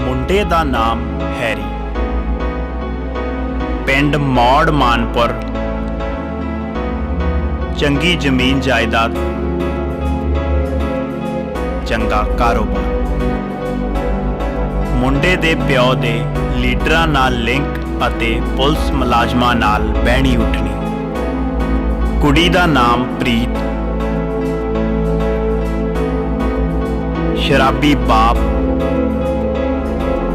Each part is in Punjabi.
ਮੁੰਡੇ ਦਾ ਨਾਮ ਹੈਰੀ। ਪਿੰਡ ਮੌੜ ਮਾਨਪੁਰ। ਚੰਗੀ ਜ਼ਮੀਨ ਜਾਇਦਾਦ, ਚੰਗਾ ਕਾਰੋਬਾਰ। ਮੁੰਡੇ ਦੇ ਪਿਓ ਦੇ ਲੀਡਰਾਂ ਨਾਲ ਲਿੰਕ ਅਤੇ ਪੁਲਿਸ ਮੁਲਾਜ਼ਮਾਂ ਨਾਲ ਬਹਿਣੀ ਉੱਠਣੀ। ਕੁੜੀ ਦਾ ਨਾਮ ਪ੍ਰੀਤ। ਸ਼ਰਾਬੀ ਬਾਪ,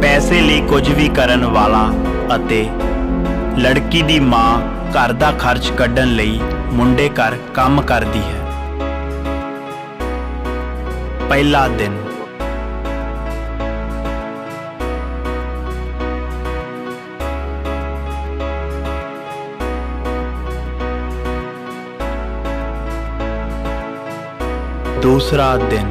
ਪੈਸੇ ਲਈ ਕੁਝ ਵੀ ਕਰਨ ਵਾਲਾ ਅਤੇ ਲੜਕੀ ਦੀ ਮਾਂ ਘਰ ਦਾ ਖਰਚ ਕੱਢਣ ਲਈ ਮੁੰਡੇ ਘਰ ਕੰਮ ਕਰਦੀ ਹੈ। ਪਹਿਲਾ ਦਿਨ। दूसरा दिन।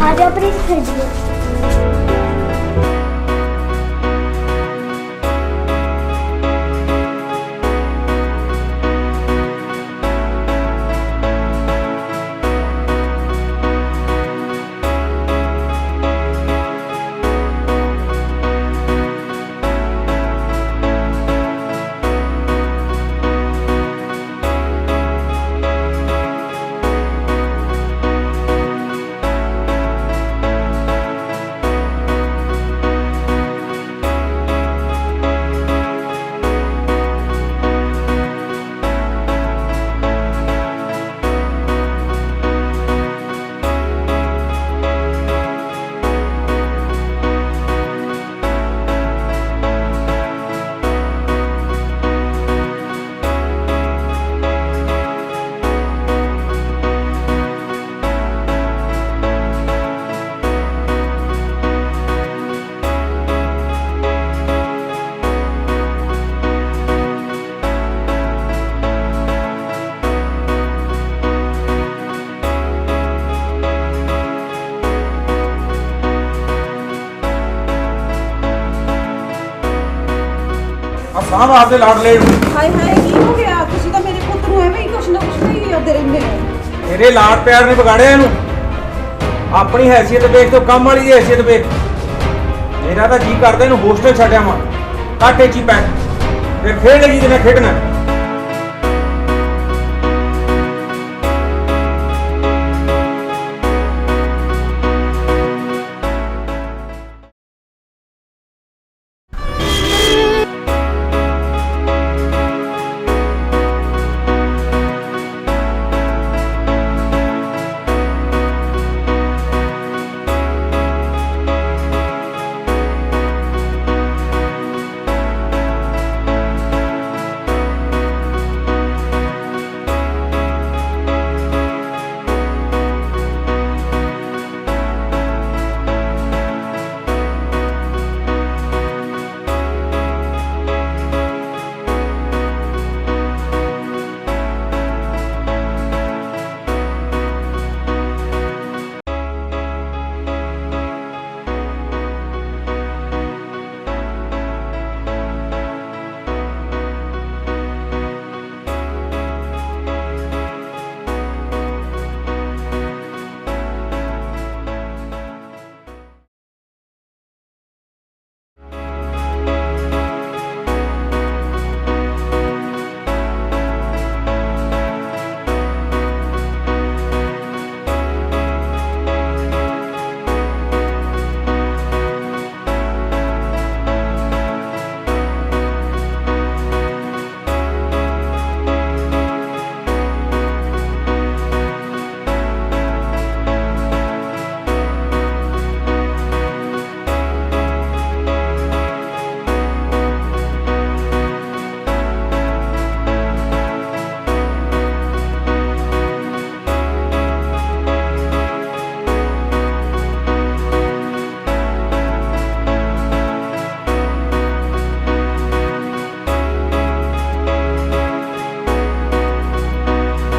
आज अपनी भेजिए। साहब आपके लाडले हाय हाय की हो गया? तुसी तो मेरे पुੱਤ ਨੂੰ ਐਵੇਂ ਹੀ ਕੁਛ ਨਾ ਕੁਛ ਨਹੀਂ ਕਰਦੇ ਰਹਿੰਦੇ ਹੋ। तेरे लाड प्यार ने बिगाड़िया इनू। अपनी हैसियत देख तो कम वाली दी हैसियत देख। मेरा तो जी करदा इनू होस्टल छड्डिया वा काटे ची पै फिर खेड लगी जिन्हें खेडना।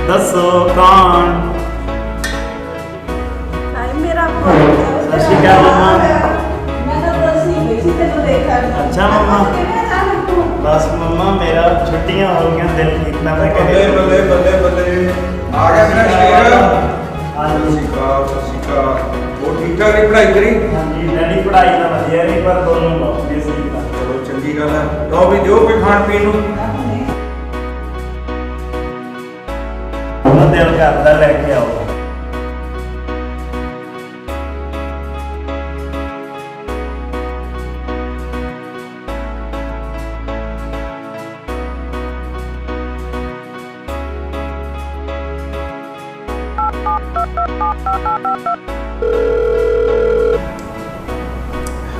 दसो कौन? हाय मेरा सत श्री अकाल। मैं तो दस ही गई थी तेरे को देखा अच्छा मम्मा बस मम्मा मेरा छुट्टियां हो गई दिल कितना मैं ਬੱਲੇ ਬੱਲੇ ਬੱਲੇ ਬੱਲੇ ਆ ਗਿਆ ਮੇਰਾ ਸ਼ੇਰ हाँ जी ਸਿਕਾ ਉਹ ਠੀਕ ਠਾਕ ਹੀ ਪੜ੍ਹਾਈ ਕਰੀ हाँ जी डैडी पढ़ाई तो वधिया रही पर दोनों बेस कीता ਚਲੋ ਚੰਗੀ ਗੱਲ ਹੈ ਲਓ ਵੀ ਜੋ ਕੋਈ ਖਾਣ ਪੀਣ ਨੂੰ ਉਹਦਾ ਦਿਲ ਕਰਦਾ ਲੈ ਕੇ ਆਓ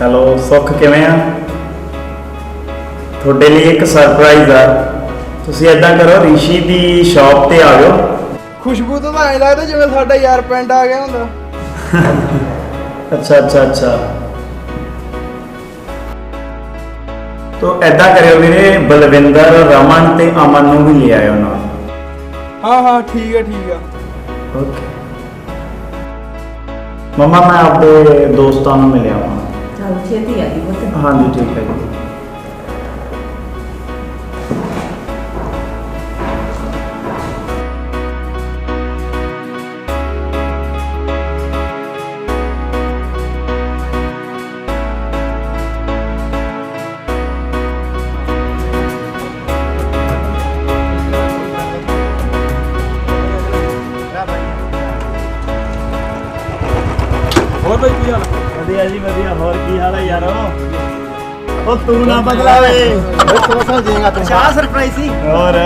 ਹੈਲੋ ਸੁੱਖ ਕਿਵੇਂ ਆ ਤੁਹਾਡੇ ਲਈ ਇੱਕ ਸਰਪ੍ਰਾਈਜ਼ ਆ ਤੁਸੀਂ ਏਦਾਂ ਕਰੋ ਰਿਸ਼ੀ ਦੀ ਸ਼ਾਪ ਤੇ ਆ ਜਾਓ ਖੁਸ਼ਬੂ ਤੋਂ ਤਾਂ ਐਂ ਲੱਗਦਾ ਜਿਵੇਂ ਸਾਡਾ ਯਾਰ ਪਿੰਡ ਆ ਗਿਆ ਹੁੰਦਾ। ਅੱਛਾ ਤੋ ਏਦਾਂ ਕਰਿਓ ਵੀਰੇ ਬਲਵਿੰਦਰ ਰਮਨ ਤੇ ਅਮਨ ਨੂੰ ਵੀ ਲੈ ਆਇਓ ਨਾਲ ਹਾਂ ਠੀਕ ਆ। ਓਕੇ ਮਮਾ ਮੈਂ ਆਪਣੇ ਦੋਸਤਾਂ ਨੂੰ ਮਿਲਿਆ ਹਾਂ ਚੱਲ ਛੇਤੀ ਆ ਜੀ ਪੁੱਤ ਹਾਂਜੀ ਠੀਕ ਹੈ ਜੀ ਹੋਰ ਬਈ ਕੀ ਹਾਲ? ਵਧੀਆ ਜੀ ਵਧੀਆ ਹੋਰ ਕੀ ਹਾਲ ਹੈ ਯਾਰੋ ਉਹ ਤੂੰ ਨਾ ਬਦਲਾਵੇ ਚਾਹ ਸਰਪ੍ਰਾਈਜ਼ ਸੀ। ਹੋਰ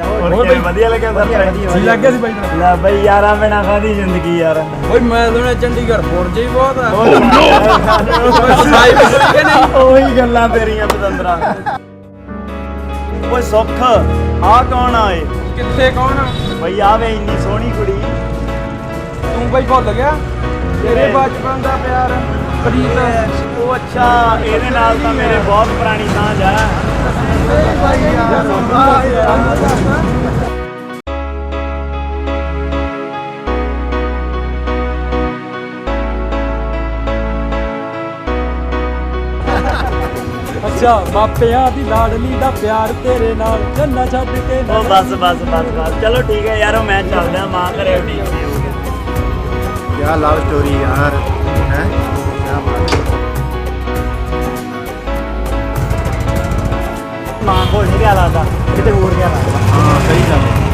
ਹੋਰ ਕਿਵੇਂ ਵਧੀਆ ਲੱਗਿਆ ਜੀ ਲੱਗ ਗਿਆ ਸੀ ਬਾਈ ਤੇਰਾ। ਲੈ ਬਈ ਯਾਰਾਂ ਬਿਨਾ ਕਾਹਦੀ ਜ਼ਿੰਦਗੀ ਯਾਰ ਓਏ ਮੈਂ ਸੁਣਿਆ ਚੰਡੀਗੜ੍ਹ ਫੋਰਜੇ ਹੀ ਬਹੁਤ ਆ। ਉਹੀ ਗੱਲਾਂ ਤੇਰੀਆਂ ਪਤੰਦਰਾ ਓਏ ਸੁੱਖ ਆ ਕੌਣ ਆਏ ਕਿੱਥੇ ਕੌਣ ਆ? ਬਈ ਆਵੇ ਇੰਨੀ ਸੋਹਣੀ ਕੁੜੀ ਤੂੰ ਬਈ ਭੁੱਲ ਗਿਆ ਤੇਰੇ ਬਚਪਨ ਦਾ ਪਿਆਰ ਪ੍ਰੀਤ। ਉਹ ਅੱਛਾ ਇਹਦੇ ਨਾਲ ਤਾਂ ਮੇਰੇ ਬਹੁਤ ਪੁਰਾਣੀ ਸਾਂਝ ਆ ਅੱਛਾ ਮਾਪਿਆਂ ਦੀ ਲਾਡਲੀ ਦਾ ਪਿਆਰ ਤੇਰੇ ਨਾਲ ਜੰਨਾ ਛੱਡ ਕੇ ਉਹ ਬਸ ਚਲੋ ਠੀਕ ਹੈ ਯਾਰੋ ਮੈਂ ਚੱਲਦਾ ਮਾਂ ਘਰੇ ਉਡੀਕਦੀ ਹੋਊਗੀ क्या लव स्टोरी यार है क्या बात है। ਮਾਂ ਕੋਲ ਨਹੀਂ ਗਿਆ ਲੱਗਦਾ ਕਿਤੇ ਹੋਰ ਗਿਆ ਲੱਗਦਾ हाँ सही गल है।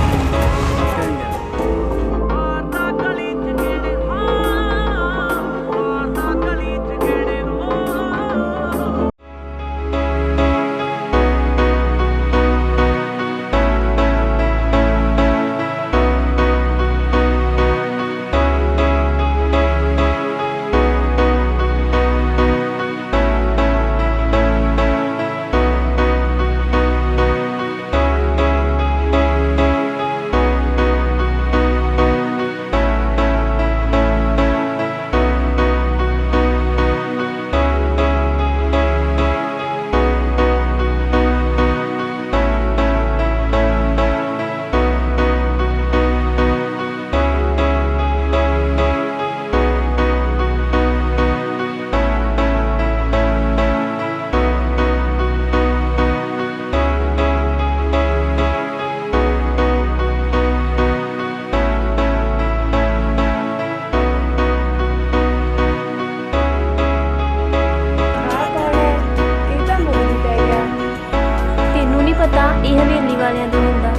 ਪਤਾ ਇਹ ਹਵੇਲੀ ਵਾਲਿਆਂ ਦਾ ਹੁੰਦਾ।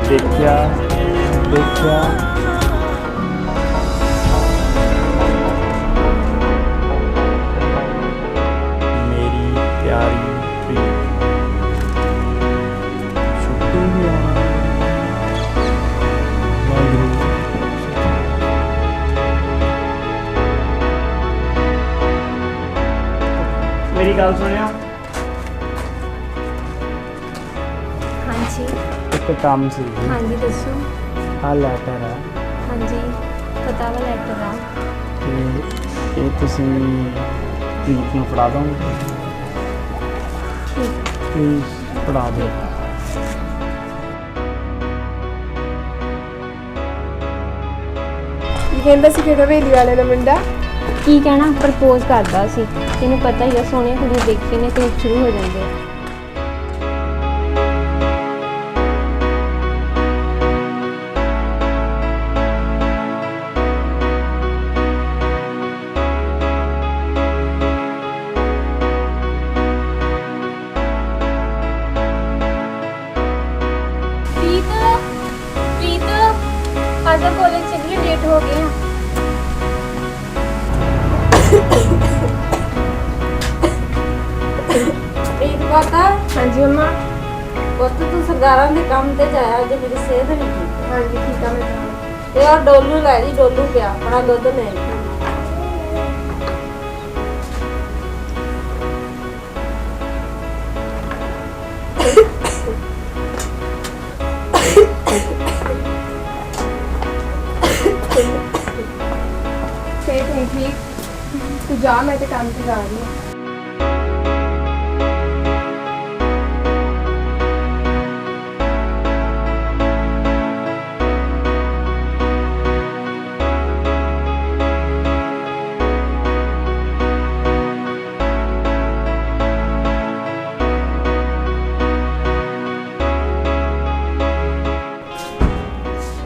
ਦੇਖਿਆ ਮੇਰੀ ਪਿਆਰੀ ਪ੍ਰੀਤ ਛੁੱਟੀ ਵੀ ਆਉਣਾ ਮੇਰੀ ਗੱਲ ਸੁਣਿਆ ਹਾਂਜੀ ਇੱਕ ਕੰਮ ਸੀ ਹਾਂਜੀ ਦੱਸੋ। ਆ ਲੈਟਰ ਆ ਹਾਂਜੀ ਪਤਾ ਵਾ ਲੈਟਰ ਆ। ਤੇ ਇਹ ਤੁਸੀਂ ਪ੍ਰੀਤ ਨੂੰ ਫੜਾ ਦੋਗੇ ਠੀਕ ਪਲੀਜ਼ ਫੜਾ ਦਿਓ ਕੀ ਕਹਿੰਦਾ ਸੀ ਫਿਰ ਹਵੇਲੀ ਵਾਲੇ ਦਾ ਮੁੰਡਾ? ਕੀ ਕਹਿਣਾ, ਪ੍ਰਪੋਜ਼ ਕਰਦਾ ਸੀ। ਤੈਨੂੰ ਪਤਾ ਹੀ ਆ, ਸੋਹਣੀਆਂ ਕੁੜੀਆਂ ਦੇਖੀ ਨੇ ਤੇ ਸ਼ੁਰੂ ਹੋ ਜਾਂਦੇ ਆ। ਪ੍ਰੀਤ ਆਜਾ ਕਾਲਜ ਚੱਲੀਏ, ਲੇਟ ਹੋ ਗਏ ਆ। ਪ੍ਰੀਤ ਪਤਾ ਹਾਂਜੀ ਮੰਮਾ। ਪੁੱਤ ਤੂੰ ਸਰਦਾਰਾਂ ਦੇ ਕੰਮ ਤੇ ਜਾਇਆ, ਅੱਜ ਮੇਰੀ ਸਿਹਤ ਨਹੀਂ ਠੀਕ। ਹਾਂਜੀ ਠੀਕ ਆ ਮੈਂ ਤਾਂ। ਤੇ ਉਹ ਡੋਲੂ ਲੈ ਜੀ, ਡੋਲੂ ਪਿਆ ਆਪਣਾ ਦੁੱਧ ਲੈ ਜੀ। ਸਿਹਤ ਨਹੀਂ ਠੀਕ, ਤੂੰ ਜਾ, ਮੈਂ ਤੇ ਕੰਮ ਤੇ ਜਾ ਰਹੀ ਹਾਂ।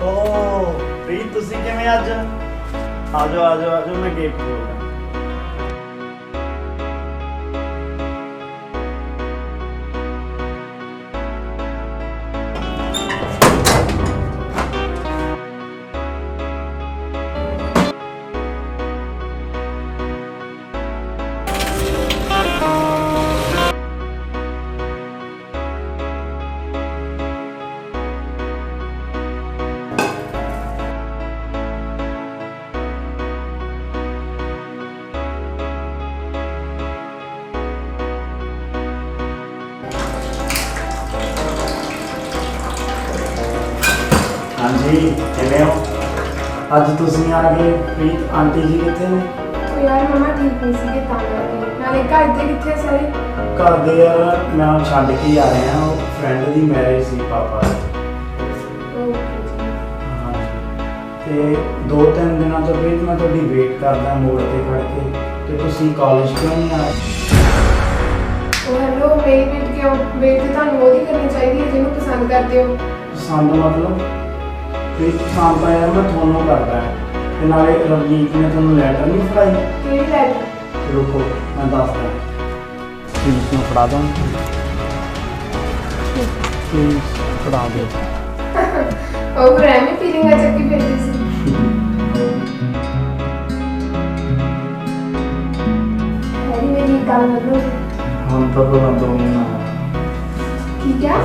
ਓ ਪ੍ਰੀਤ, ਤੁਸੀਂ ਕਿਵੇਂ ਅੱਜ? ਆਜੋ ਆਜੋ ਆਜੋ, ਮੈਂ ਗੇਟ ਖੋਲਦਾ। ਹਾਂਜੀ, ਕਿਵੇਂ ਹੋ? ਅੱਜ ਤੁਸੀਂ ਆ ਗਏ। ਪ੍ਰੀਤ ਆਂਟੀ ਜੀ ਕਿੱਥੇ ਨੇ? ਉਹ ਯਾਰ ਮੰਮਾ ਠੀਕ ਨਹੀਂ ਸੀਗੇ ਤਾਂ ਕਰਕੇ। ਨਾਲੇ ਘਰ ਦੇ ਕਿੱਥੇ ਸਾਰੇ? ਘਰ ਦੇ ਯਾਰ ਮੈਂ ਹੁਣ ਛੱਡ ਕੇ ਹੀ ਆ ਰਿਹਾ। ਉਹ ਫਰੈਂਡ ਦੀ ਮੈਰਿਜ ਸੀ ਪਾਪਾ ਦੀ। ਹਾਂਜੀ, ਤੇ 2-3 ਦਿਨਾਂ ਤੋਂ ਪ੍ਰੀਤ ਮੈਂ ਤੁਹਾਡੀ ਵੇਟ ਕਰਦਾ ਮੋੜ ਤੇ ਖੜ ਕੇ, ਤੇ ਤੁਸੀਂ ਕਾਲਜ ਕਿਉਂ ਨਹੀਂ ਆਏ? ਉਹ ਹੈਲੋ, ਮੇਰੀ ਵੇਟ ਕਿਉਂ? ਵੇਟ ਤੇ ਤੁਹਾਨੂੰ ਉਹਦੀ ਕਰਨੀ ਚਾਹੀਦੀ ਹੈ ਜਿਹਨੂੰ ਪਸੰਦ ਕਰਦੇ ਹੋ। ਪਸੰਦ ਮਤਲਬ? ਪ੍ਰੀਤ ਪਸੰਦ ਤਾਂ ਯਾਰ ਮੈਂ ਤੁਹਾਨੂੰ ਕਰਦਾ ਹੈ, ਤੇ ਨਾਲੇ ਰਵਨੀਤ ਨੇ ਤੁਹਾਨੂੰ ਲੈਟਰ ਨਹੀਂ ਫੜਾਈ? ਕਿਹੜੀ ਲੈਟਰ? ਰੁਕੋ ਮੈਂ ਦੱਸਦਾ। ਪ੍ਰੀਤ ਨੂੰ ਫੜਾ ਦਾਂ? ਪਲੀਜ਼ ਫੜਾ ਦਿਓ। ਉਹ ਫਿਰ ਐਵੇਂ ਫੀਲਿੰਗ ਆ ਚੱਕੀ ਫਿਰਦੀ ਸੀ। ਹੈਰੀ ਮੇਰੀ ਗੱਲ ਮੰਨੋ। ਹੁਣ ਤਾਂ ਬੋਲਾਂ 2 ਮਹੀਨਾ। ਕੀ ਕਿਹਾ?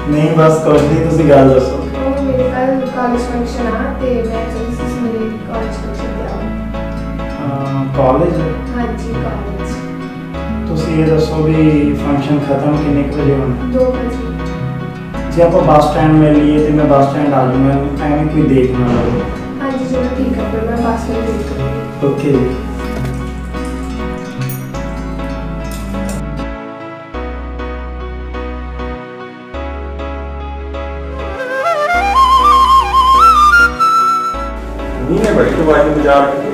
ਨਹੀਂ ਬਸ ਕੁਝ ਨਹੀਂ, ਤੁਸੀਂ ਗੱਲ ਦੱਸੋ। ਉਹ ਮੇਰੇ ਕੱਲ ਕਾਲਜ ਫੰਕਸ਼ਨ ਆ ਤੇ ਮੈਂ ਚਾਹੁੰਦੀ ਸੀ ਮੇਰੇ ਕਾਲਜ ਫੰਕਸ਼ਨ ਤੇ ਆਉਂ। ਕਾਲਜ? ਹਾਂਜੀ ਕਾਲਜ। ਤੁਸੀਂ ਇਹ ਦੱਸੋ ਵੀ ਫੰਕਸ਼ਨ ਖਤਮ ਕਿੰਨੇ ਕੁ ਵਜੇ ਹੋਣਾ? 2 ਵਜੇ। ਜੇ ਆਪਾਂ ਬੱਸ ਸਟੈਂਡ ਮਿਲ ਲਈਏ ਤੇ ਮੈਂ ਬੱਸ ਸਟੈਂਡ ਆ ਜਾਊਂਗਾ, ਐਵੇਂ ਕੋਈ ਦੇਖ ਨਾ ਲਵੇ। ਹਾਂਜੀ ਚਲੋ ਠੀਕ ਹੈ, ਫਿਰ ਮੈਂ ਬੱਸ ਨੂੰ ਵੇਟ ਕਰੂੰਗੀ। ਓਕੇ ਜੀ। ਨੇ ਬੜੀ ਤਬਾਹੀ ਬਾਜ਼ਾਰ ਵਿੱਚ।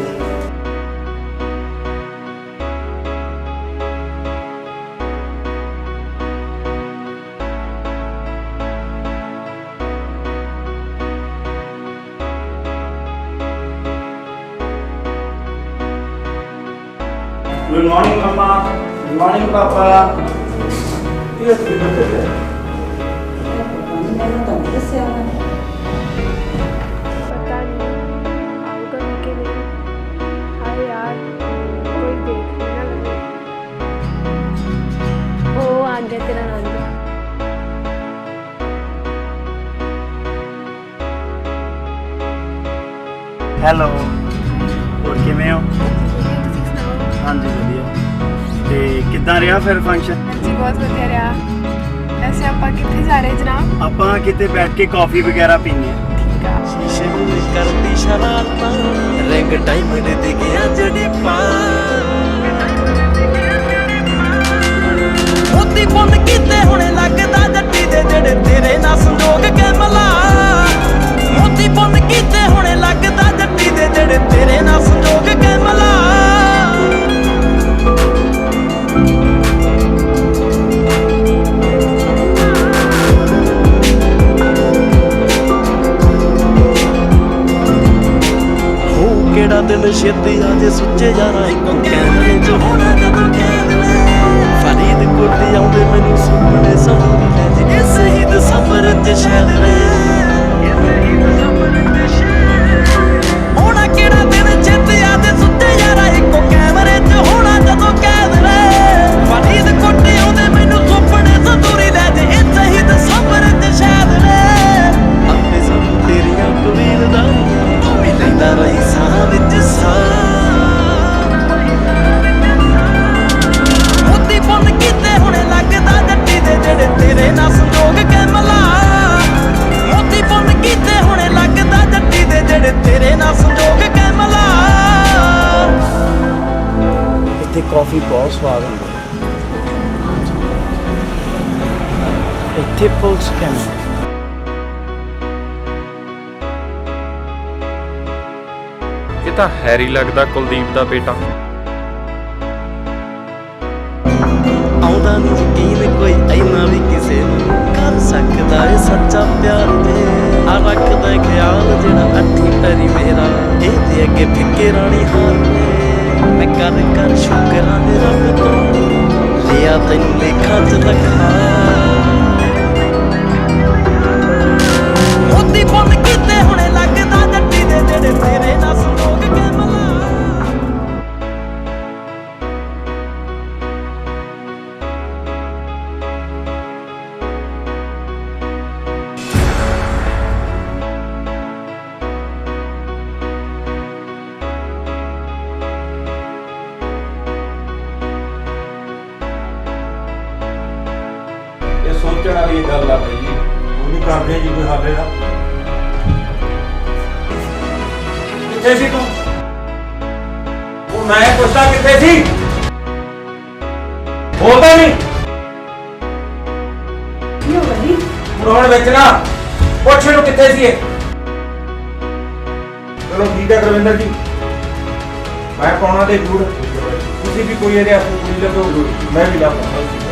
Good morning, Mama. Good morning, Papa. ਇਹ ਕੀ ਕਰਦੇ ਨੇ? ਮੈਨੂੰ ਤਾਂ ਦੱਸਿਆ ਉਹਨਾਂ ਨੇ। पता नहीं आऊँगा कि नहीं। हाय यार, कोई देखने ना लगे। ਉਹ ਆ ਗਿਆ ਤੇਰਾ ਨੰਦ। ਹੈਲੋ, ਹੋਰ ਕਿਵੇਂ ਹੋ? ਤੁਸੀਂ ਸੁਣਾਓ? ਹਾਂਜੀ ਵਧੀਆ। ਤੇ ਕਿੱਦਾਂ ਰਿਹਾ ਫਿਰ ਫੰਕਸ਼ਨ? ਹਾਂਜੀ ਬਹੁਤ ਵਧੀਆ ਰਿਹਾ। ਵੈਸੇ ਆਪਾਂ ਕਿੱਥੇ ਜਾ ਰਹੇ ਜਨਾਬ? ਆਪਾਂ ਕਿਤੇ ਬੈਠ ਕੇ ਕਾਫੀ ਵਗੈਰਾ ਪੀਣੀ ਹੈ। ਠੀਕ ਆ। ਸ਼ੀਸ਼ੇ ਨੂੰ ਕਰਦੀ ਸ਼ਰਾਰਤਾਂ, ਰਿੰਗ ਟਾਈਮ ਦੇ ਦੇ ਗਿਆ ਜੜੀ ਪਾ, ਮੋਤੀ ਪੁੰਨ ਕੀਤੇ ਹੁਣੇ ਲੱਗਦਾ ਜੱਟੀ ਦੇ ਜਿਹੜੇ ਤੇਰੇ ਛੇਤੀ ਆ ਜੇ ਸੁੱਚੇ ਯਾਰਾ ਇੱਕੋ ਕੈਮਰੇ 'ਚ ਹੋਣਾ ਜਦੋਂ ਕੈਦ ਨੇ ਫਰੀਦਕੋਟ ਆਉਂਦੇ ਮੈਨੂੰ ਸੁਪਨੇ ਸੰਭੂਰੀ ਲੈ ਜੇ ਇਸੇ ਹੀ ਦਸੰਬਰ 'ਚ ਸ਼ਾਇਦ ਵੇ ਹੋਣਾ ਕਿਹੜਾ ਦਿਨ ਛੇਤੀ ਆ ਜੇ ਸੁੱਚੇ ਯਾਰਾ ਇੱਕੋ ਕੈਮਰੇ 'ਚ ਹੋਣਾ ਜਦੋਂ ਕੈਦ ਨੇ ਫਰੀਦਕੋਟ ਆਉਂਦੇ ਮੈਨੂੰ ਸੁਪਨੇ ਸੰਭੂਰੀ ਲੈ ਜੇ ਇਸੇ ਹੀ ਦਸੰਬਰ 'ਚ ਸ਼ਾਇਦ ਵੇ ਆਪੇ ਸਭ ਤੇਰੀਆਂ ਕਬੀਲਦਾਰੀਆਂ ਤੂੰ ਵੀ ਲੈਂਦਾ ਰਹੀ ਸਾਹ ਵਿੱਚ ਸਾਹ ਮੋਤੀ ਪੁੰਨ ਕੀਤੇ ਹੁਣੇ ਲੱਗਦਾ ਜੱਟੀ ਦੇ ਜਿਹੜੇ ਤੇਰੇ ਨਾਲ ਸੰਜੋਗ ਕੇ ਮਲਾ ਮੋਤੀ ਪੁੰਨ ਕੀਤੇ ਹੁਣੇ ਲੱਗਦਾ ਜੱਟੀ ਦੇ ਜਿਹੜੇ ਤੇਰੇ ਨਾਲ ਸੰਜੋਗ ਕੇ ਮਲਾ ਇੱਥੇ ਕਾਫੀ ਬਹੁਤ ਸਵਾਦ ਹੁੰਦਾ ਇੱਥੇ ਪੁਲਿਸ ਕੈਮਰਾ ਇਹ ਤਾਂ ਹੈਰੀ ਲੱਗਦਾ ਕੁਲਦੀਪ ਦਾ ਬੇਟਾ ਆਉਂਦਾ ਨੀ ਯਕੀਨ ਕੋਈ ਐਨਾ ਵੀ ਕਿਸੇ ਨੂੰ ਕਰ ਸਕਦਾ ਏ ਸੱਚਾ ਪਿਆਰ ਤੇ ਆ ਰੱਖਦਾ ਏ ਖਿਆਲ ਜਿਹੜਾ ਅੱਠੀ ਪੈਰੀ ਮੇਰਾ ਇਹਦੇ ਅੱਗੇ ਫਿੱਕੇ ਰਾਣੀ ਹਾਰ ਨੇ ਮੈਂ ਕਰ ਸ਼ੁਕਰਾਂ ਦੇ ਰੱਬ ਤੋਂ ਲਿਆ ਤੈਨੂੰ ਲੇਖਾਂ 'ਚ ਰੱਖਾ ਮੋਤੀ ਪੁੰਨ ਕੀਤੇ ਹੁਣੇ ਲੱਗਦਾ ਜੱਟੀ ਦੇ ਜਿਹੜੇ ਤੇਰੇ ਨਾਲ ਸੰਜੋਗ ਕੇ ਮਲਾ ਇਹ ਸੋਚਣ ਵਾਲੀ ਗੱਲ ਆ ਬਾਈ ਜੀ ਉਹ ਨਹੀਂ ਕਰਦੇ ਜੀ ਕੋਈ ਹੱਲ ਇਹਦਾ ਕਿੱਥੇ ਸੀ ਤੂੰ ਉਹ ਮੈਂ ਪੁੱਛਦਾ ਕਿੱਥੇ ਸੀ ਬੋਲਦਾ ਨਹੀਂ ਕੀ ਹੋ ਗਿਆ ਜੀ ਹੁਣ ਵਿੱਚ ਨਾ ਪੁੱਛ ਇਹਨੂੰ ਕਿੱਥੇ ਸੀ ਇਹ ਚਲੋ ਠੀਕ ਹੈ ਗੁਰਵਿੰਦਰ ਜੀ ਮੈਂ ਪਾਉਣਾ ਦੇ ਜੂੜ ਤੁਸੀਂ ਵੀ ਕੋਈ ਇਹਦੇ ਹੱਥ ਕੁੜੀ ਲੱਗੋ ਮੈਂ ਵੀ ਲਾਉਂਦਾ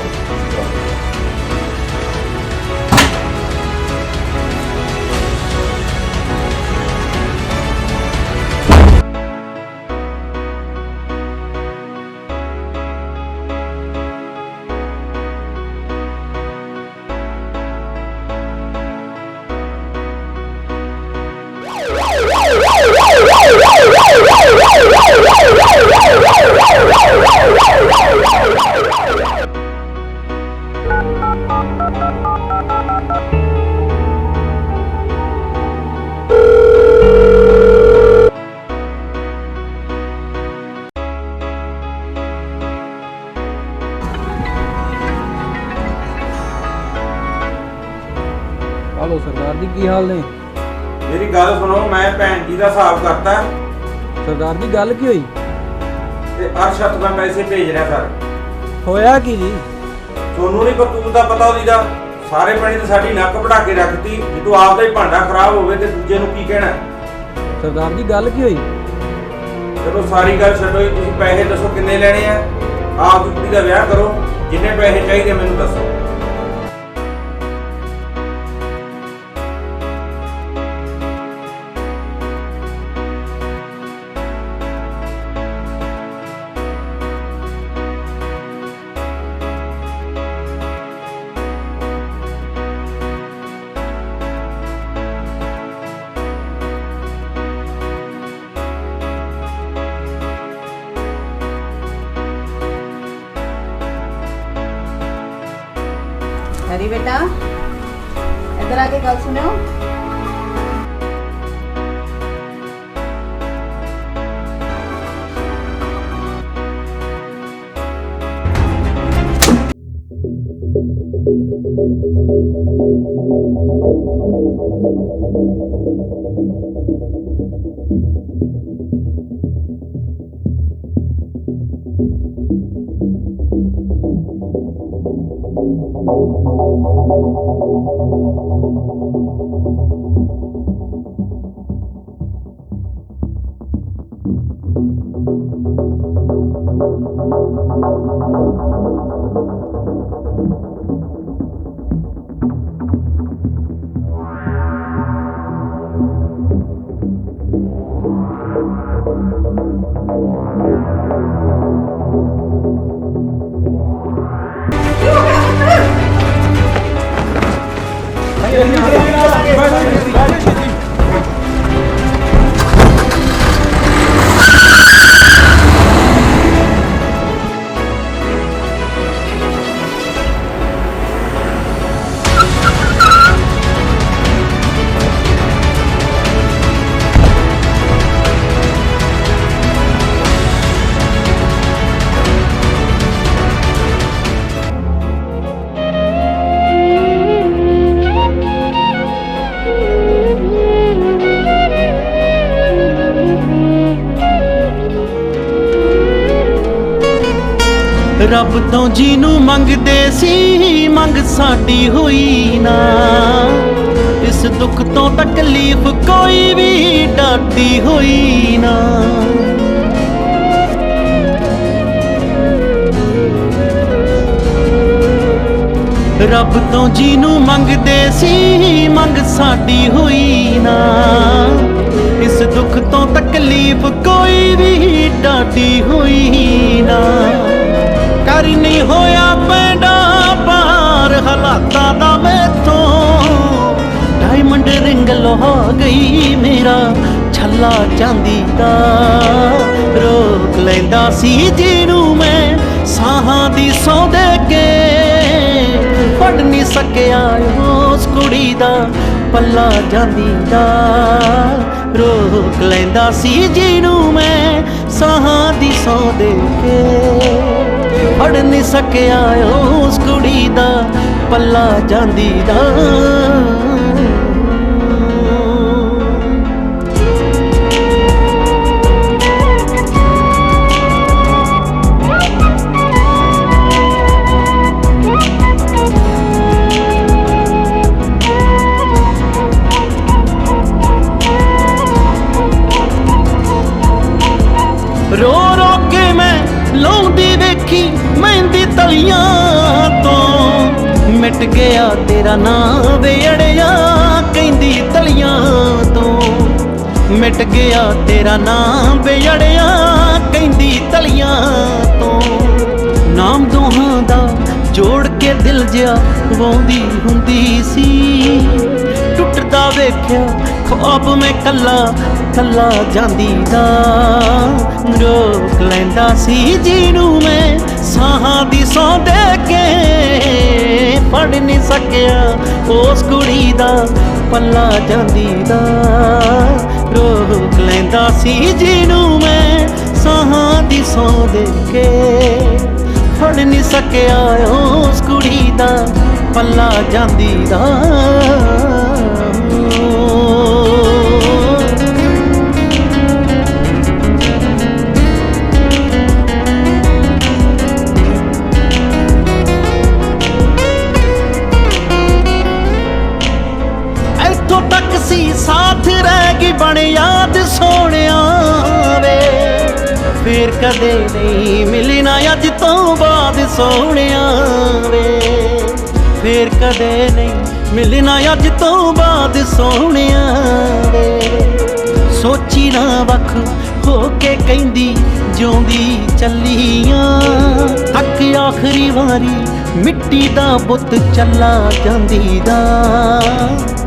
ਹਲੋ ਸਰਦਾਰ ਜੀ ਕੀ ਹਾਲ ਨੇ ਮੇਰੀ ਗੱਲ ਸੁਣੋ ਮੈਂ ਭੈਣ ਜੀ ਦਾ ਹਿਸਾਬ ਕਰਤਾ ਸਰਦਾਰ ਜੀ ਗੱਲ ਕੀ ਹੋਈ ਤੇ ਅਰਸ਼ਤ ਮੈਂ ਪੈਸੇ ਭੇਜ ਰਿਹਾ ਸਰ ਹੋਇਆ ਕੀ ਜੀ ਤੁਹਾਨੂੰ ਨਹੀਂ ਕਰਤੂਤ ਦਾ ਪਤਾ ਉਹਦੀ ਦਾ ਸਾਰੇ ਪਿੰਡ 'ਚ ਸਾਡੀ ਨੱਕ ਵਢਾ ਕੇ ਰੱਖਤੀ ਜੇ ਤੂੰ ਆਪਦਾ ਹੀ ਭਾਂਡਾ ਖਰਾਬ ਹੋਵੇ ਤੇ ਦੂਜੇ ਨੂੰ ਕੀ ਕਹਿਣਾ ਸਰਦਾਰ ਜੀ ਗੱਲ ਕੀ ਹੋਈ ਚਲੋ ਸਾਰੀ ਗੱਲ ਛੱਡੋ ਜੀ ਤੁਸੀਂ ਪੈਸੇ ਦੱਸੋ ਕਿੰਨੇ ਲੈਣੇ ਆ ਆਪ ਦੀ ਕੁੜੀ ਦਾ ਵਿਆਹ ਕਰੋ ਜਿੰਨੇ ਪੈਸੇ ਚਾਹੀਦੇ ਮੈਨੂੰ ਦੱਸੋ हैरी बेटा इधर आके गल सुनो ਰੱਬ ਤੋਂ ਜਿਹਨੂੰ ਮੰਗਦੇ ਸੀ ਮੰਗ ਸਾਡੀ ਹੋਈ ਨਾ, ਇਸ ਦੁੱਖ ਤੋਂ ਤਕਲੀਫ ਕੋਈ ਵੀ ਡਰਦੀ ਹੋਈ ਨਾ। ਰੱਬ ਤੋਂ ਜਿਹਨੂੰ ਮੰਗਦੇ ਸੀ ਮੰਗ ਸਾਡੀ ਹੋਈ ਨਾ, ਇਸ ਦੁੱਖ ਤੋਂ ਤਕਲੀਫ ਕੋਈ ਵੀ ਡਰਦੀ ਹੋਈ ਨਾ। ਕਰ ਨਹੀਂ ਹੋਇਆ ਪੈਂਡਾ ਪਾਰ ਹਾਲਾਤਾਂ ਦਾ ਮੈਥੋਂ, ਡਾਇਮੰਡ ਰਿੰਗ ਲੋਹਾ ਗਈ ਮੇਰਾ ਛੱਲਾ ਚਾਂਦੀ ਦਾ। ਰੋਕ ਲੈਂਦਾ ਸੀ ਜਿਹਨੂੰ ਮੈਂ ਸਾਹਾਂ ਦੀ ਸੌਂ ਦੇ ਕੇ, ਫੜ ਨਹੀਂ ਸਕਿਆ ਉਸ ਕੁੜੀ ਦਾ ਪੱਲਾ ਜਾਂਦੀ ਦਾ। ਰੋਕ ਲੈਂਦਾ ਸੀ ਜਿਹਨੂੰ ਮੈਂ ਸਾਹਾਂ ਦੀ ਸੌਂ ਦੇ ਕੇ, ਫੜ ਨਹੀਂ ਸਕਿਆ ਉਸ ਕੁੜੀ ਦਾ ਪੱਲਾ ਜਾਂਦੀ ਦਾ। ਰੋ ਰੋ ਕੇ ਮੈਂ ਲਾਉਂਦੀ ਵੇਖੀ ਮਹਿੰਦੀ ਤਲੀਆਂ ਤੋਂ, ਮਿਟ ਗਿਆ ਤੇਰਾ ਨਾਂ ਵੇ ਅੜਿਆ ਕਹਿੰਦੀ ਤਲੀਆਂ ਤੋਂ। ਮਿਟ ਗਿਆ ਤੇਰਾ ਨਾਂ ਵੇ ਅੜਿਆ ਕਹਿੰਦੀ ਤਲੀਆਂ ਤੋਂ। ਨਾਮ ਦੋਹਾਂ ਦਾ ਜੋੜ ਕੇ ਦਿਲ ਜਿਹਾ ਵਾਉਂਦੀ ਹੁੰਦੀ ਸੀ, ਟੁੱਟਦਾ ਵੇਖਿਆ ख्वाब मैं कल्ला कल्ला जांदी दा। रोक लैंदा सी जीनू मैं साहां दी सौं दे के, फड़ नहीं सकिया उस कुड़ी दा पल्ला जांदी दा। रोक लैंदा सी जीनू मैं साहां दी सौं दे के, फड़ नहीं सकिया उस कुड़ी दा पल्ला जांदी दा। साथ रहेगी बन याद सोनिया वे, फिर कदे नहीं मिलना अज तो बाद सोनिया वे। फिर कदे नहीं मिलना अज तो बाद सोनिया वे। सोची ना वख हो के कहंदी जिउंदी चलियां, हक आखिरी वारी मिट्टी दा बुत चला जांदी दा।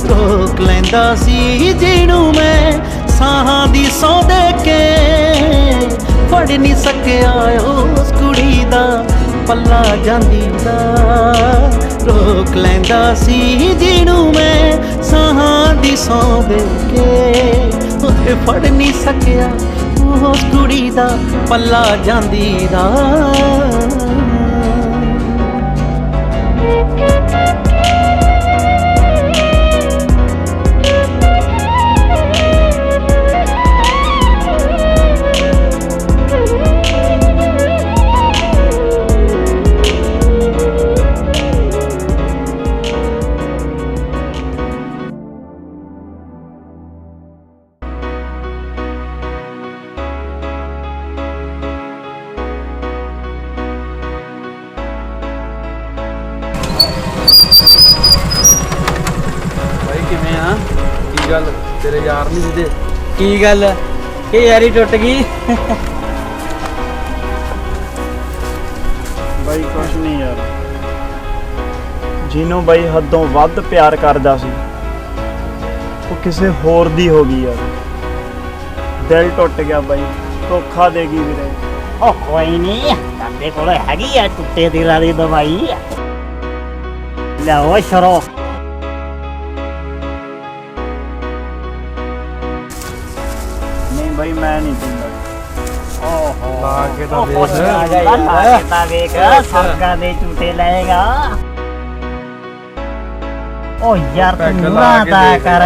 रोक लैंदा सी जीनू मैं साहां दी सौं दे के, फड़ नहीं सकिया उस कुड़ी दा पल्ला जांदी दा। रोक लैंदा सी जीनू मैं साहां दी सौं दे के, फड़ नहीं सकिया उस कुड़ी दा पल्ला जांदी दा। भाई किवें आ? की गल तेरे यार नहीं दिते? की गल कि यारी टुट गई? भाई कुछ नहीं यार, ਜਿਹਨੂੰ ਬਾਈ ਹੱਦੋਂ ਵੱਧ ਪਿਆਰ ਕਰਦਾ ਸੀ ਉਹ ਕਿਸੇ ਹੋਰ ਦੀ ਹੋ ਗਈ ਯਾਰ। ਦਿਲ ਟੁੱਟ ਗਿਆ ਬਾਈ, ਧੋਖਾ ਦੇ ਗਈ ਵੀਰੇ। ਉਹ ਕੋਈ ਨਹੀਂ, ਸਾਡੇ ਕੋਲ ਹੈਗੀ ਆ ਟੁੱਟੇ ਦਿਲਾਂ ਦੀ ਦਵਾਈ। ਲਿਆਓ ਸ਼ਰੋ। ਨਹੀਂ ਬਾਈ ਮੈਂ ਨਹੀਂ ਪੀਂਦਾ। ਓਹੋ ਲਾ ਕੇ ਤਾਂ ਵੇਖ। ਲਾ ਕੇ ਤਾਂ ਵੇਖ, ਸਰਗਾ ਦੇ ਝੂਟੇ ਲਏਗਾ। ਓ ਯਾਰ ਪੈਗ ਤੂੰ ਲਾ ਨਾ ਕੇ ਤਾਂ ਦੇਖ ਕਰ।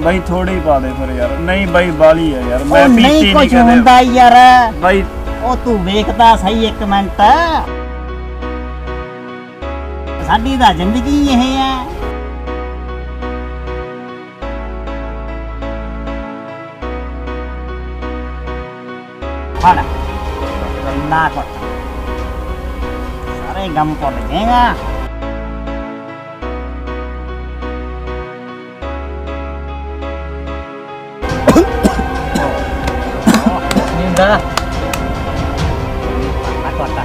ਬਾਈ ਥੋੜੀ ਪਾ ਦੇ ਫਿਰ ਯਾਰ। ਨਹੀਂ ਬਾਈ ਬਾਲੀ ਹੈ ਯਾਰ, ਉਹ ਮੈਂ ਪੀਤੀ ਨਹੀਂ ਨਹੀਂ ਕੁਝ ਕਦੇ ਹੁੰਦਾ ਯਾਰ। ਬਾਈ। ਉਹ ਤੂੰ ਵੇਖਦਾ ਸਹੀ ਇੱਕ ਮਿੰਟ, ਸਾਡੀ ਤਾਂ ਜ਼ਿੰਦਗੀ ਇਹ ਹੈ। ਫੜ ਨਾ ਕੁੱਟ, ਸਾਰੇ ਗਮ ਭੁੱਲ ਜਾਏਗਾ। ਨੀਂਦਾ ਨਾ ਕੁੱਟ।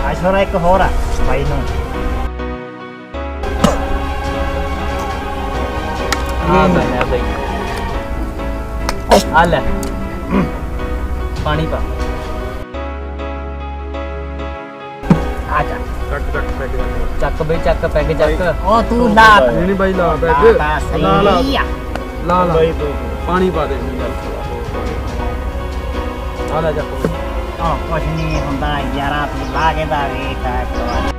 ਆਸ਼ੋਰਾ ਇੱਕ ਹੋਰ ਆ ਬਾਈ ਨੂੰ। ਆ ਲੈ ਬਈ, ਆ ਲੈ ਪਾਣੀ ਪਾ। ਆ ਜਾ ਕੱਟ ਪੈਗ ਚੱਕ ਬਈ, ਚੱਕ ਪੈਗ ਚੱਕ। ਉਹ ਤੂੰ ਲਾ ਨਹੀਂ ਬਾਈ ਲਾ ਲਾ ਪੈਗ। ਤਾਂ ਲਾ ਲਾ ਸਹੀ ਆ। ਲਾ ਲਾ ਬਾਈ ਤੂੰ ਪਾਣੀ ਪਾ ਦੇ। ਆ ਲੈ ਜਾ। ਉਹ ਕੁਛ ਨਹੀਂ ਹੁੰਦਾ ਯਾਰਾ, ਤੂੰ ਲਾ ਕੇ ਤਾਂ ਵੇਖ ਇੱਕ ਵਾਰ।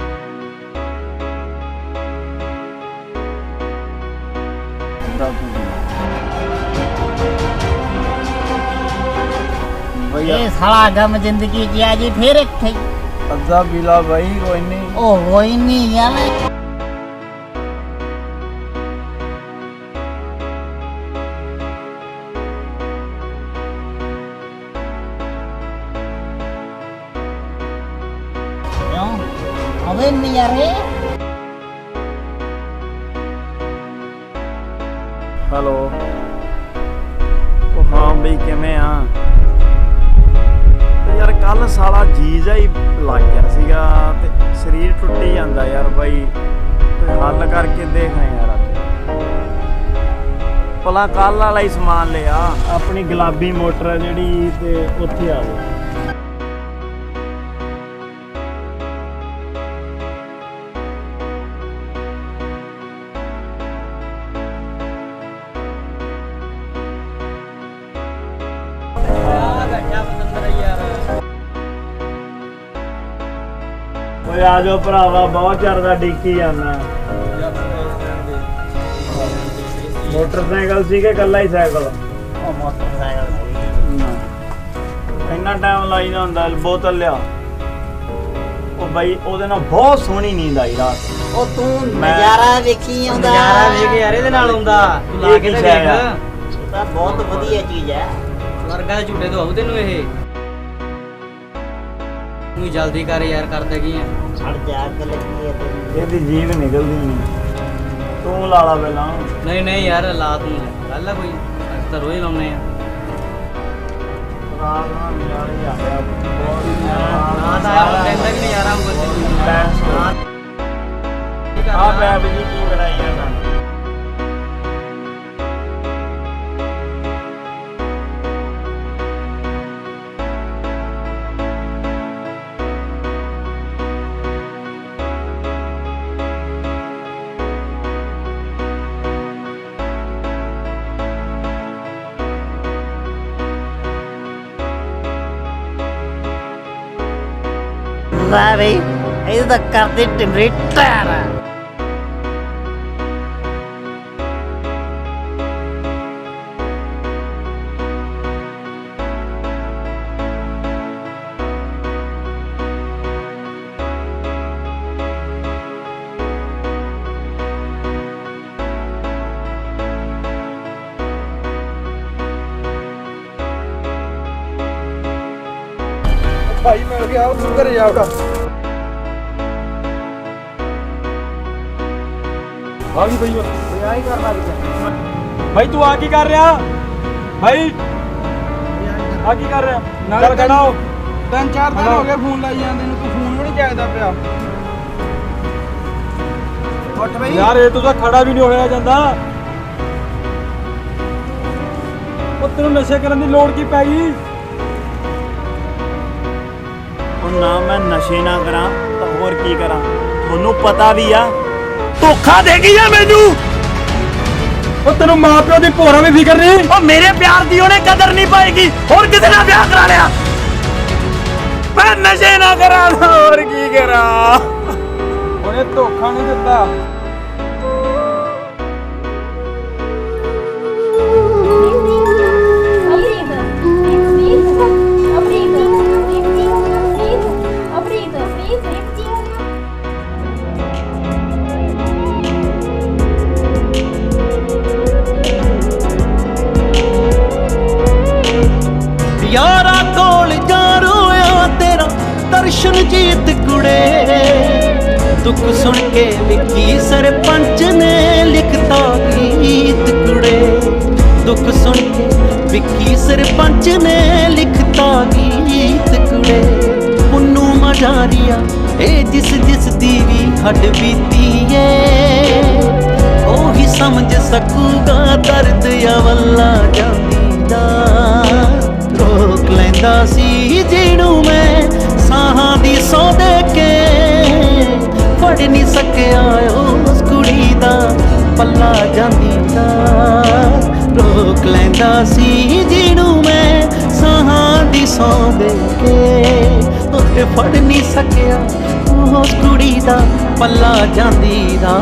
ਬਾਈ ਇਹ ਸਾਲਾ ਗਮ ਜ਼ਿੰਦਗੀ ਚ ਆ ਜੀ ਫੇਰ ਇੱਥੇ ਹੀ। ਅੱਧਾ ਪੀਲਾ ਬਾਈ, ਕੋਈ ਨਹੀਂ। ਉਹ ਕੋਈ ਨਹੀਂ ਯਾਰ। ਕਿਉਂ ਅਵੇ ਨਹੀਂ ਯਾਰ। ਹੈਲੋ। ਉਹ ਹਾਂ ਬਈ ਕਿਵੇਂ ਆ ਯਾਰ? ਕੱਲ ਸਾਲਾ ਜੀ ਜਾ ਹੀ ਲੱਗ ਗਿਆ ਸੀਗਾ ਤੇ ਸਰੀਰ ਟੁੱਟੀ ਜਾਂਦਾ ਯਾਰ ਬਾਈ। ਕੋਈ ਹੱਲ ਕਰਕੇ ਦੇਖ ਯਾਰ। ਭਲਾ ਕੱਲ ਵਾਲਾ ਹੀ ਸਮਾਨ ਲਿਆ, ਆਪਣੀ ਗੁਲਾਬੀ ਮੋਟਰ ਹੈ ਜਿਹੜੀ, ਤੇ ਉੱਥੇ ਆ ਜਾ। ਓਏ ਆ ਜਾਓ ਭਰਾਵਾ, ਬਹੁਤ ਚਿਰ ਦਾ ਡਿੱਕੀ ਜਾਂਦਾ। ਮੋਟਰਸਾਈਕਲ ਸੀ ਕਿ ਇਕੱਲਾ ਹੀ ਸਾਈਕਲ? ਉਹ ਮੋਟਰਸਾਈਕਲ ਸੀ। ਇੰਨਾ ਟਾਈਮ ਲਾਈਦਾ ਹੁੰਦਾ। ਬੋਤਲ ਲਿਆ। ਉਹ ਬਾਈ ਉਹਦੇ ਨਾਲ ਬਹੁਤ ਸੋਹਣੀ ਨੀਂਦ ਆਈ ਰਾਤ। ਉਹ ਤੂੰ ਨਜ਼ਾਰਾ ਵੇਖੀ ਆਉਂਦਾ। ਨਜ਼ਾਰਾ ਵੇਖ ਯਾਰ, ਇਹਦੇ ਨਾਲ ਆਉਂਦਾ। ਤੂੰ ਲਾ ਕੇ ਤਾਂ ਇਹ ਕੀ ਦੇਖ। ਇਹ ਤਾਂ ਬਹੁਤ ਵਧੀਆ ਚੀਜ਼ ਹੈ। ਸਰਗਾ ਦੇ ਝੂਟੇ ਤੋਂ ਆਉ ਤੈਨੂੰ ਇਹ। ਤੂੰ ਜਲਦੀ ਕਰ ਯਾਰ, ਕਰਦੇ ਕੀ ਆ? ਛੱਡ ਜਾ ਕੇ ਲੱਗੀ ਹੈ ਤੈਨੂੰ। ਇਹਦੀ ਜੀਭ ਨਿਕਲਦੀ ਨਹੀਂ। ਤੂੰ ਲਾ ਲਾ ਪਹਿਲਾਂ। ਨਹੀਂ ਨਹੀਂ ਯਾਰ, ਲਾ ਤੂੰ। ਗੱਲ ਆ ਕੋਈ, ਅਸੀਂ ਤਾਂ ਰੋਜ਼ ਲਾਉਨੇ ਆ। ਰਾਤ ਨਾਲ ਨਜ਼ਾਰਾ ਹੀ ਆ ਗਿਆ। ਨਾ ਤਾਂ ਆਇਆ ਹੁਣ ਕਹਿੰਦਾ ਵੀ ਨਜ਼ਾਰਾ ਆਊਗਾ। ਆ ਪੈਪ ਜੀ ਕੀ ਬਣਾਈ ਜਾਂਦਾ? ਲੈ ਬਈ, ਇਹ ਤਾਂ ਕਰਦੇ ਟਿਮਰੇ ਟਾਰ। ਭਾਈ ਮਿਲ ਗਿਆ, ਉਹ ਘਰੇ ਜਾਊਗਾ। ਆ ਵੀ ਬਈ ਓਏ ਆ ਹੀ ਕਰਨਾ ਵੀ ਭਾਈ ਤੂੰ ਆ ਕੀ ਕਰ ਰਿਹਾ ਭਾਈ ਆ ਕੀ ਕਰ ਰਿਹਾ ਚੱਲ ਖੜਾ ਹੋ 3-4 ਦਿਨ ਹੋ ਗਏ ਫੋਨ ਲਾਈ ਜਾਂਦੇ ਨੂੰ, ਤੂੰ ਫੋਨ ਵੀ ਨਹੀਂ ਚੱਕਦਾ ਪਿਆ। ਉੱਠ ਬਈ ਯਾਰ ਇਹ ਤਾਂ ਖੜਾ ਵੀ ਨਹੀਂ ਹੋਇਆ ਜਾਂਦਾ। ਉਹ ਤੈਨੂੰ ਨਸ਼ੇ ਕਰਨ ਦੀ ਲੋੜ ਕੀ ਪੈ ਗਈ? ਉਹ ਨਾ ਮੈਂ ਨਸ਼ੇ ਨਾ ਕਰਾਂ ਤਾਂ ਹੋਰ ਕੀ ਕਰਾਂ, ਤੁਹਾਨੂੰ ਪਤਾ ਵੀ ਆ ਧੋਖਾ ਦੇਗੀ ਆ ਮੈਨੂੰ। ਉਹ ਤੈਨੂੰ ਮਾਂ ਪਿਓ ਦੀ ਭੋਰਾ ਵੀ ਫਿਕਰ ਨਹੀਂ। ਉਹ ਮੇਰੇ ਪਿਆਰ ਦੀ ਉਹਨੇ ਕਦਰ ਨਹੀਂ ਪਾਏਗੀ, ਹੋਰ ਕਿਸੇ ਨਾਲ ਵਿਆਹ ਕਰਾ ਲਿਆ। ਮੈਂ ਨਸ਼ੇ ਨਾ ਕਰਾਂ ਤਾਂ ਹੋਰ ਕੀ ਕਰਾਂ। ਉਹਨੇ ਧੋਖਾ ਨਹੀਂ ਦਿੱਤਾ। ਯਾਰਾ ਕੋਲ ਜਾ ਰੋਇਆ ਤੇਰਾ ਦਰਸ਼ਨ ਜੀਤ ਕੁੜੇ, ਦੁੱਖ ਸੁਣ ਕੇ ਲਿਖੀ ਸਰਪੰਚ ਨੇ ਲਿਖਤਾ ਗੀਤ ਕੁੜੇ, ਦੁੱਖ ਸੁਣ ਕੇ ਵਿਖੀ ਸਰਪੰਚ ਨੇ ਲਿਖਤਾ ਗੀਤ ਕੁੜੇ। ਪੁੰਨੂ ਮਝਾਰੀਆ ਇਹ ਜਿਸ ਦੀ ਵੀ ਹੱਡ ਬੀਤੀ ਏ, ਉਹੀ ਸਮਝ ਸਕੂਗਾ ਦਰਦ ਅਵੱਲਾ ਜਾਂਦੀ ਦਾ। ਰੋਕ ਲੈਂਦਾ ਸੀ ਜਿਹਨੂੰ ਮੈਂ ਸਾਹਾਂ ਦੀ ਸੌ ਦੇ ਕੇ, ਫੜ ਨਹੀਂ ਸਕਿਆ ਉਸ ਕੁੜੀ ਦਾ ਪੱਲਾ ਜਾਂਦੀ ਦਾ। ਰੋਕ ਲੈਂਦਾ ਸੀ ਜਿਹਨੂੰ ਮੈਂ ਸਾਹਾਂ ਦੀ ਸੌ ਦੇ ਕੇ, ਉਹ ਫੜ ਨਹੀਂ ਸਕਿਆ ਉਸ ਕੁੜੀ ਦਾ ਪੱਲਾ ਜਾਂਦੀ ਦਾ।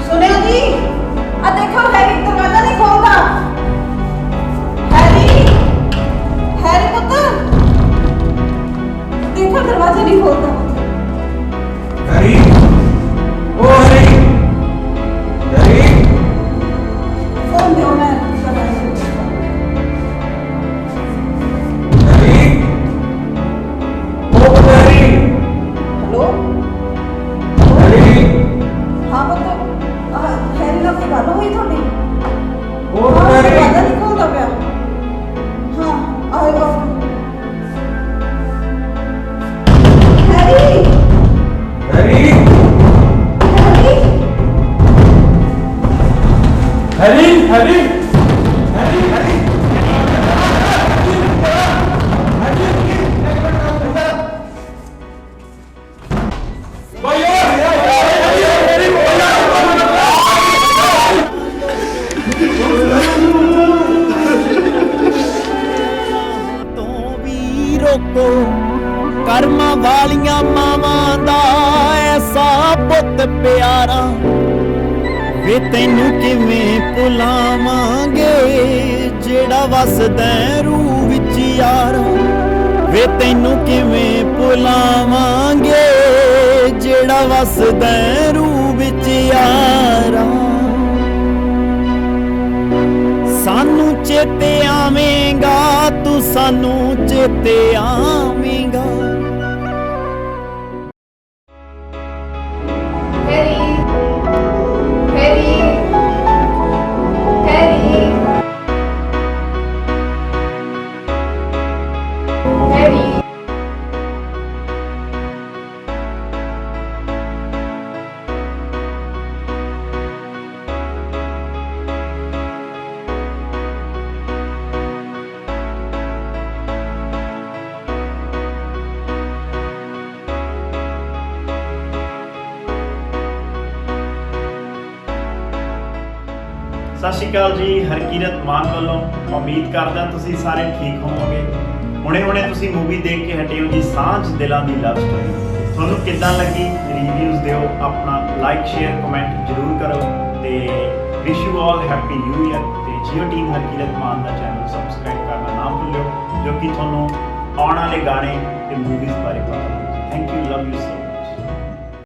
सुनिया जी, आ देखो हैरी दरवाजा नहीं खोलता। हैरी, हैरी पुत्र, देखो दरवाजा नहीं खोलता। हैरी, ओ हैरी, हैरी, फोन दो मैं हैरी, ओ हैरी, हेलो, हैरी, हाँ पुत्र, हैरी ਨਾਲ ਕੋਈ ਗੱਲ ਹੋਈ ਤੁਹਾਡੀ? ओ हैरी, ਦਰਵਾਜ਼ਾ ਨਹੀਂ ਖੋਲਦਾ ਪਿਆ। ਹਾਂ ਆਏਗਾ। Harry, Harry, Harry, Harry, Harry, Harry, Harry, ਤੋਂ ਵੀ ਰੋਕੋ ਕਰਮਾਂ ਵਾਲੀਆਂ ਮਾਵਾਂ ਦਾ ਐਸਾ ਪੁੱਤ ਪਿਆਰਾ, ਵੇ ਤੈਨੂੰ ਕਿਵੇਂ ਭੁਲਾਵਾਂਗੇ ਜਿਹੜਾ ਵਸਦਾ ਰੂਹ ਵਿੱਚ ਯਾਰਾ। ਵੇ ਤੈਨੂੰ ਕਿਵੇਂ ਭੁਲਾਵਾਂਗੇ ਜਿਹੜਾ ਵਸਦਾ ਰੂਹ ਵਿੱਚ ਯਾਰਾ। ਸਾਨੂੰ ਚੇਤੇ ਆਵੇਂਗਾ ਤੂੰ, ਸਾਨੂੰ ਚੇਤੇ ਆਵੇਂਗਾ। Harry, Harry, Harry, Harry. ਸਤਿ ਸ਼੍ਰੀ ਅਕਾਲ ਜੀ, ਹਰਕੀਰਤ ਮਾਨ ਵੱਲੋਂ। ਉਮੀਦ ਕਰਦਾ ਤੁਸੀਂ ਸਾਰੇ ਠੀਕ ਹੋਵੋਗੇ। ਹੁਣੇ ਤੁਸੀਂ ਮੂਵੀ ਦੇਖ ਕੇ ਹਟੇ ਹੋ ਜੀ, ਸਾਂਝ ਦਿਲਾਂ ਦੀ ਲਵ ਸਟੋਰੀ। ਤੁਹਾਨੂੰ ਕਿੱਦਾਂ ਲੱਗੀ? ਰਿਵਿਊਜ਼ ਦਿਓ, ਆਪਣਾ ਲਾਈਕ ਸ਼ੇਅਰ ਕਮੈਂਟ ਜ਼ਰੂਰ ਕਰੋ ਤੇ wish you all happy new year. ਤੇ ਜੀਓ ਟੀਮ ਹਰਕੀਰਤ ਮਾਨ ਦਾ ਚੈਨਲ ਸਬਸਕ੍ਰਾਈਬ ਕਰਨਾ ਨਾ ਭੁੱਲਿਓ, ਜੋ ਕਿ ਤੁਹਾਨੂੰ ਆਉਣ ਵਾਲੇ ਗਾਣੇ ਤੇ ਮੂਵੀਜ਼ ਬਾਰੇ ਪਤਾ ਲੱਗੇ। Thank you, love you so